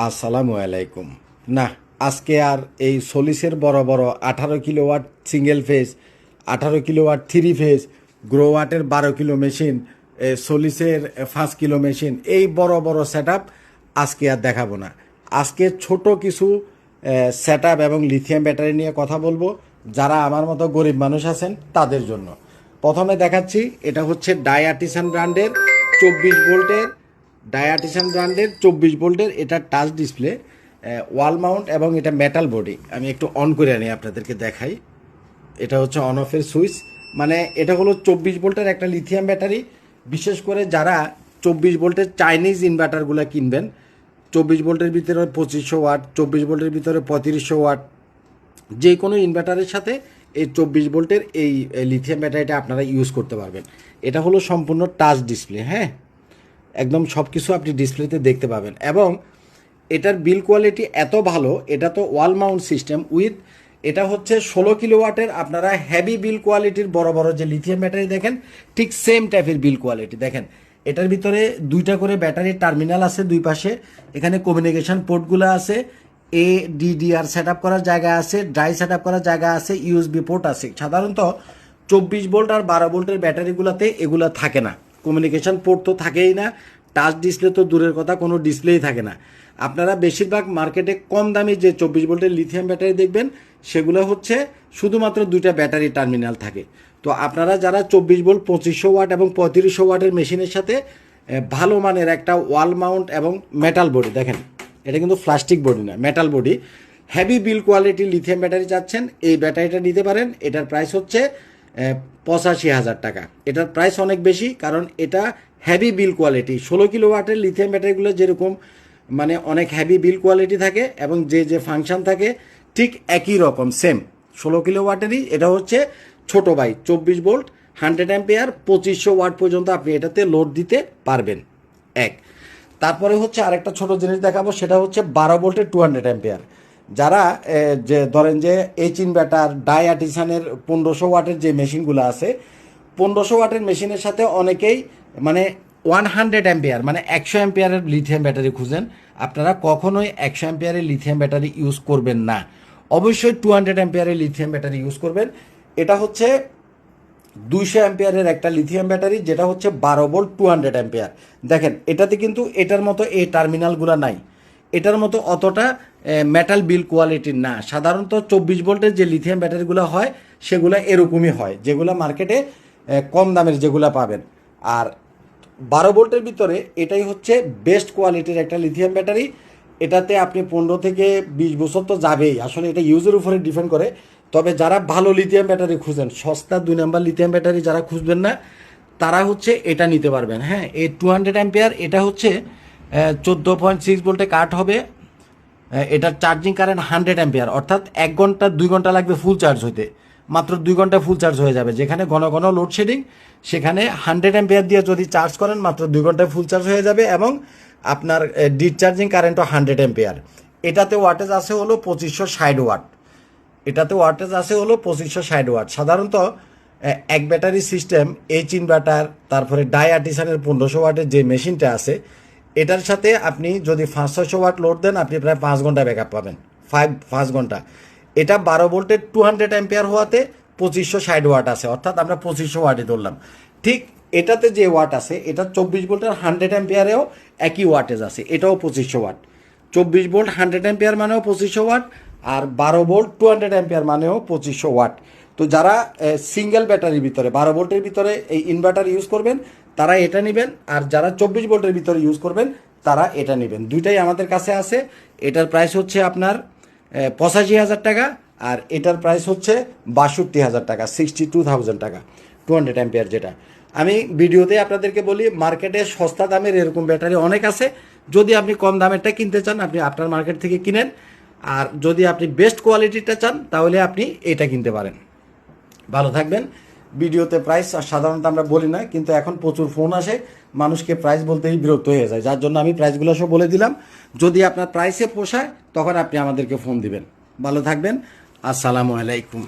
আসসালামু আলাইকুম। না, আজকে আর এই সলিসের বড় বড় 18 kilowatt single phase, 18 kilowatt three phase, গ্রোওয়াটের 12 কিলো মেশিন, সলিসের 5 কিলো মেশিন, এই বড় বড় সেট আজকে আর দেখাবো না। আজকে ছোট কিছু সেট এবং লিথিয়াম ব্যাটারি নিয়ে কথা বলবো, যারা আমার মতো গরিব মানুষ আছেন তাদের জন্য। প্রথমে দেখাচ্ছি, এটা হচ্ছে ডায়াটিসান ব্র্যান্ডের 24 ভোল্টের, ডায়াটিসান ব্র্যান্ডের 24 ভোল্টের এটা টাচ ডিসপ্লে, ওয়াল মাউন্ট এবং এটা মেটাল বডি। আমি একটু অন করে আনি আপনাদেরকে দেখাই। এটা হচ্ছে অন অফের সুইচ। মানে এটা হলো 24 ভোল্টের একটা লিথিয়াম ব্যাটারি। বিশেষ করে যারা 24 ভোল্টের চাইনিজ ইনভার্টারগুলো কিনবেন, 24 ভোল্টের ভিতরে 2500 ওয়াট, 24 ভোল্টের ভিতরে 3500 ওয়াট, যে কোনো ইনভার্টারের সাথে এই 24 ভোল্টের এই লিথিয়াম ব্যাটারিটা আপনারা ইউজ করতে পারবেন। এটা হলো সম্পূর্ণ টাচ ডিসপ্লে, হ্যাঁ, একদম সব কিছু আপনি ডিসপ্লেতে দেখতে পাবেন। এবং এটার বিল কোয়ালিটি এত ভালো, এটা তো ওয়াল মাউন্ট সিস্টেম উইথ, এটা হচ্ছে 16 কিলোওয়াটের। আপনারা হেভি বিল কোয়ালিটির বড় বড় যে লিথিয়াম ব্যাটারি দেখেন, ঠিক সেম টাইপের বিল কোয়ালিটি দেখেন। এটার ভিতরে 2টা করে ব্যাটারির টার্মিনাল আছে দুই পাশে, এখানে কমিউনিকেশন পোর্টগুলো আছে, ADDR সেট আপ করার জায়গা আছে, ড্রাই সেট আপ করার জায়গা আছে, USB পোর্ট আছে। সাধারণত 24 ভোল্ট আর 12 ভোল্টের ব্যাটারিগুলোতে এগুলো থাকে না, কমিউনিকেশন পোর্ট তো থাকেই না, টাচ ডিসপ্লে তো দূরের কথা, কোনো ডিসপ্লেই থাকে না। আপনারা বেশিরভাগ মার্কেটে কম দামি যে 24 ভোল্টের লিথিয়াম ব্যাটারি দেখবেন, সেগুলো হচ্ছে শুধুমাত্র 2টা ব্যাটারি টার্মিনাল থাকে। তো আপনারা যারা 24 ভোল্ট 2500 ওয়াট এবং 3500 ওয়াটের মেশিনের সাথে ভালো মানের একটা ওয়াল মাউন্ট এবং মেটাল বডি, দেখেন এটা কিন্তু প্লাস্টিক বডি না, মেটাল বডি, হেভি বিল কোয়ালিটির লিথিয়াম ব্যাটারি চাচ্ছেন, এই ব্যাটারিটা নিতে পারেন। এটার প্রাইস হচ্ছে 85,000 টাকা। এটার প্রাইস অনেক বেশি, কারণ এটা হেভি বিল কোয়ালিটি। 16 কিলোওয়াটের লিথিয়াম ব্যাটারিগুলো যেরকম মানে অনেক হেভি বিল কোয়ালিটি থাকে এবং যে যে ফাংশন থাকে ঠিক একই রকম সেম 16 কিলোওয়াটেরই। এটা হচ্ছে ছোট ভাই, 24 ভোল্ট 100 অ্যাম্পিয়ার 2500 ওয়াট পর্যন্ত আপনি এটাতে লোড দিতে পারবেন। এক, তারপরে হচ্ছে আরেকটা ছোট জিনিস দেখাবো, সেটা হচ্ছে 12 ভোল্টের 200 অ্যাম্পিয়ার। যারা যে ধরেন যে এইচ ইনভার্টার, ডায়াটিসানের 1500 ওয়াটের যে মেশিনগুলো আছে, 1500 ওয়াটের মেশিনের সাথে অনেকেই মানে 100 অ্যাম্পিয়ার মানে 100 অ্যাম্পিয়ারের লিথিয়াম ব্যাটারি খুঁজেন। আপনারা কখনোই 100 অ্যাম্পিয়ারের লিথিয়াম ব্যাটারি ইউজ করবেন না, অবশ্যই 200 অ্যাম্পিয়ারের লিথিয়াম ব্যাটারি ইউজ করবেন। এটা হচ্ছে 200 অ্যাম্পিয়ারের একটা লিথিয়াম ব্যাটারি, যেটা হচ্ছে 12 ভোল্ট 200 অ্যাম্পিয়ার। দেখেন এটাতে কিন্তু এটার মতো এই টার্মিনালগুলো নাই, এটার মতো অতটা মেটাল বিল কোয়ালিটির না। সাধারণত 24 ভোল্টের যে লিথিয়াম ব্যাটারিগুলো হয় সেগুলো এরকমই হয়, যেগুলো মার্কেটে কম দামের যেগুলো পাবেন। আর 12 ভোল্টের ভিতরে এটাই হচ্ছে বেস্ট কোয়ালিটির একটা লিথিয়াম ব্যাটারি। এটাতে আপনি 15 থেকে 20 বছর তো যাবেই, আসলে এটা ইউজের উপরে ডিপেন্ড করে। তবে যারা ভালো লিথিয়াম ব্যাটারি খুঁজেন, সস্তা 2 নাম্বার লিথিয়াম ব্যাটারি যারা খুঁজবেন না, তারা হচ্ছে এটা নিতে পারবেন। হ্যাঁ, এই 200 অ্যাম্পিয়ার, এটা হচ্ছে 14.6 ভোল্টে কাট হবে। এটার চার্জিং কারেন্ট 100 অ্যাম্পিয়ার, অর্থাৎ 1 ঘন্টা 2 ঘন্টা লাগবে ফুল চার্জ হইতে, মাত্র 2 ঘন্টা ফুল চার্জ হয়ে যাবে। যেখানে ঘন ঘন লোডশেডিং, সেখানে 100 অ্যাম্পিয়ার দিয়ে যদি চার্জ করেন মাত্র 2 ঘন্টায় ফুল চার্জ হয়ে যাবে। এবং আপনার ডিসচার্জিং কারেন্টও 100 অ্যাম্পিয়ার। এটাতে ওয়াটেজ আছে হলো 2560 ওয়াট, এটাতে ওয়াটেজ আছে হলো 2560 ওয়াট। সাধারণত এক ব্যাটারি সিস্টেম, এইচ ইনভার্টার, তারপরে ডায়াটিসানের 1500 ওয়াটের যে মেশিনটা আছে, এটার সাথে আপনি যদি 500-600 ওয়াট লোড দেন, আপনি প্রায় 5 ঘন্টা ব্যাকআপ পাবেন, 5 ঘন্টা। এটা 12 ভোল্টের 200 অ্যাম্পিয়ার হওয়াতে 2560 ওয়াট আছে, অর্থাৎ আমরা 2500 ওয়াটই ধরলাম। ঠিক এটাতে যে ওয়াট আছে, এটা 24 ভোল্টের 100 অ্যাম্পিয়ারেও একই ওয়াটেজ আছে, এটাও 2500 ওয়াট। 24 ভোল্ট 100 অ্যাম্পিয়ার মানেও 2500 ওয়াট, আর 12 ভোল্ট 200 অ্যাম্পিয়ার মানেও 2500 ওয়াট। তো যারা সিঙ্গেল ব্যাটারির ভিতরে 12 ভোল্টের ভিতরে এই ইনভার্টার ইউজ করবেন, তারা এটা নেবেন। আর যারা 24 ভোল্টের ভিতরে ইউজ করবেন, তারা এটা নেবেন। দুইটাই আমাদের কাছে আছে। এটার প্রাইস হচ্ছে আপনার 85,000 টাকা, আর এটার প্রাইস হচ্ছে 62,000 টাকা, 62,000 টাকা 200 অ্যাম্পিয়ার। যেটা আমি ভিডিওতে আপনাদেরকে বলি, মার্কেটে সস্তা দামের এরকম ব্যাটারি অনেক আছে। যদি আপনি কম দামেরটা কিনতে চান, আপনি আপনার মার্কেট থেকে কিনেন। আর যদি আপনি বেস্ট কোয়ালিটিটা চান, তাহলে আপনি এটা কিনতে পারেন। ভালো থাকবেন। ভিডিওতে প্রাইস সাধারণত আমরা বলি না, কিন্তু এখন প্রচুর ফোন আসে, মানুষকে প্রাইস বলতেই বিরক্ত হয়ে যায়, যার জন্য আমি প্রাইসগুলো সব বলে দিলাম। যদি আপনার প্রাইসে পোষায়, তখন আপনি আমাদেরকে ফোন দিবেন। ভালো থাকবেন। আসসালামু আলাইকুম।